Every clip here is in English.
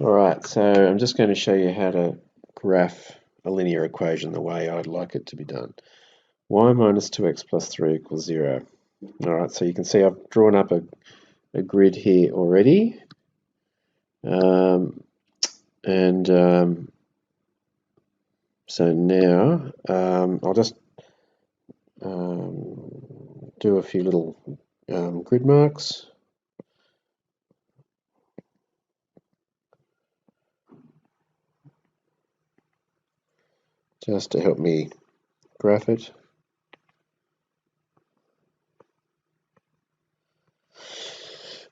Alright, so I'm just going to show you how to graph a linear equation the way I'd like it to be done. Y minus 2x plus 3 equals 0. Alright, so you can see I've drawn up a grid here already. So now I'll just do a few little grid marks. Just to help me graph it.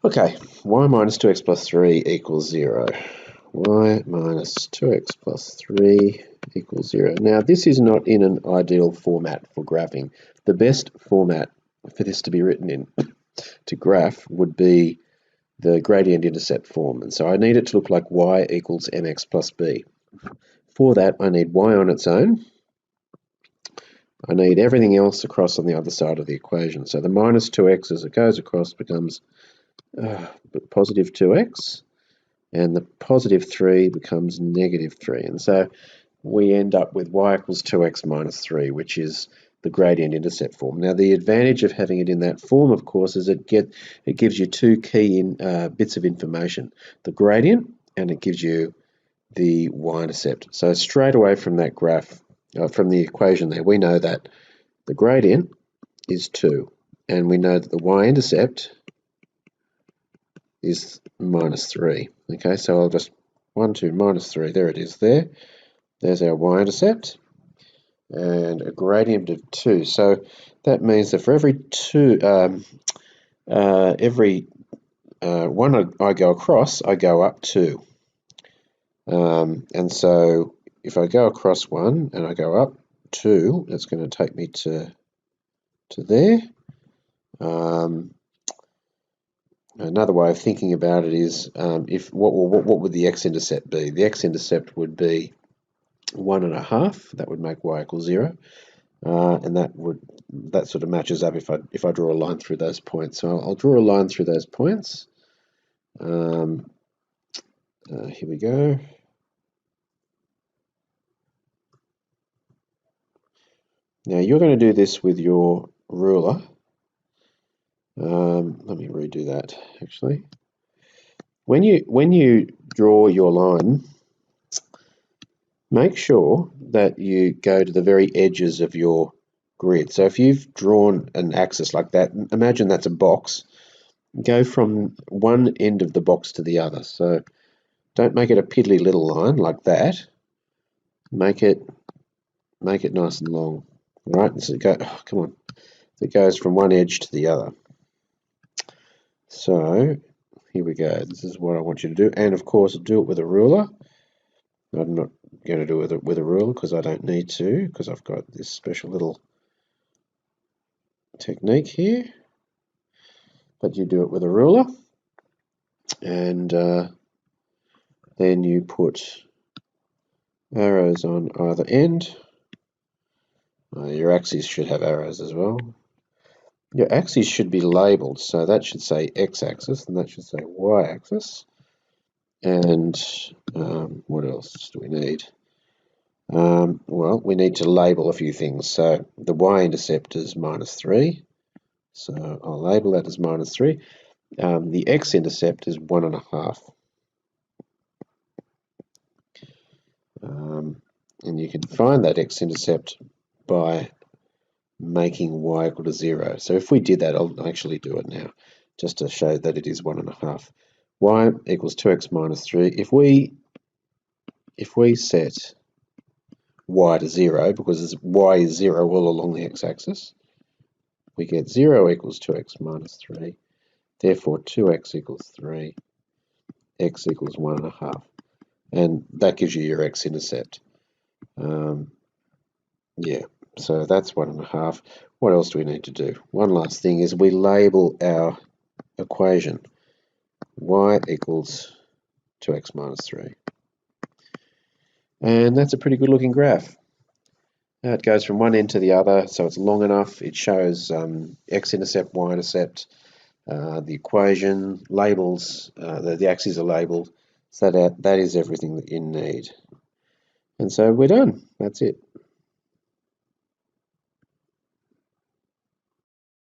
Okay, y minus 2x plus 3 equals 0. Y minus 2x plus 3 equals 0. Now, this is not in an ideal format for graphing. The best format for this to be written in to graph would be the gradient intercept form. And so I need it to look like y equals mx plus b. For that, I need y on its own. I need everything else across on the other side of the equation. So the minus 2x as it goes across becomes positive 2x, and the positive 3 becomes negative 3. And so we end up with y equals 2x minus 3, which is the gradient intercept form. Now, the advantage of having it in that form, of course, is it gives you two key bits of information, the gradient, and it gives you the y-intercept. So straight away from that graph, from the equation there, we know that the gradient is 2, and we know that the y-intercept is minus 3. Okay, so I'll just 1, 2, minus 3, there it is there. There's our y-intercept, and a gradient of 2. So that means that for every one I go across, I go up 2. And so if I go across 1 and I go up 2, that's going to take me to there. Another way of thinking about it is what would the x-intercept be? The x-intercept would be 1.5. That would make y equal 0, and that sort of matches up if I draw a line through those points. So I'll draw a line through those points. Here we go. Now you're going to do this with your ruler. Let me redo that actually. When you draw your line, make sure that you go to the very edges of your grid. So if you've drawn an axis like that, imagine that's a box. Go from one end of the box to the other. So don't make it a piddly little line like that. Make it nice and long. All right, so come on. It goes from one edge to the other. So here we go. This is what I want you to do, and of course, do it with a ruler. I'm not going to do it with a ruler because I don't need to, because I've got this special little technique here. But you do it with a ruler, and then you put arrows on either end. Your axes should have arrows as well. Your axes should be labeled, so that should say x-axis and that should say y-axis. And what else do we need? Well, we need to label a few things. So the y-intercept is minus 3, so I'll label that as minus 3. The x-intercept is 1.5. And you can find that x-intercept by making y equal to 0. So if we did that, I'll actually do it now, just to show that it is 1.5. Y equals 2x minus 3. If we set y to 0, because y is 0 all along the x-axis, we get 0 equals 2x minus 3. Therefore, 2x equals 3, x equals 1.5. And that gives you your x-intercept. Yeah, so that's 1.5. What else do we need to do? One last thing is we label our equation. Y equals 2x minus 3. And that's a pretty good looking graph. Now it goes from one end to the other, so it's long enough. It shows x-intercept, y-intercept, the equation, labels, the axes are labeled, So that is everything that you need. And so we're done. That's it.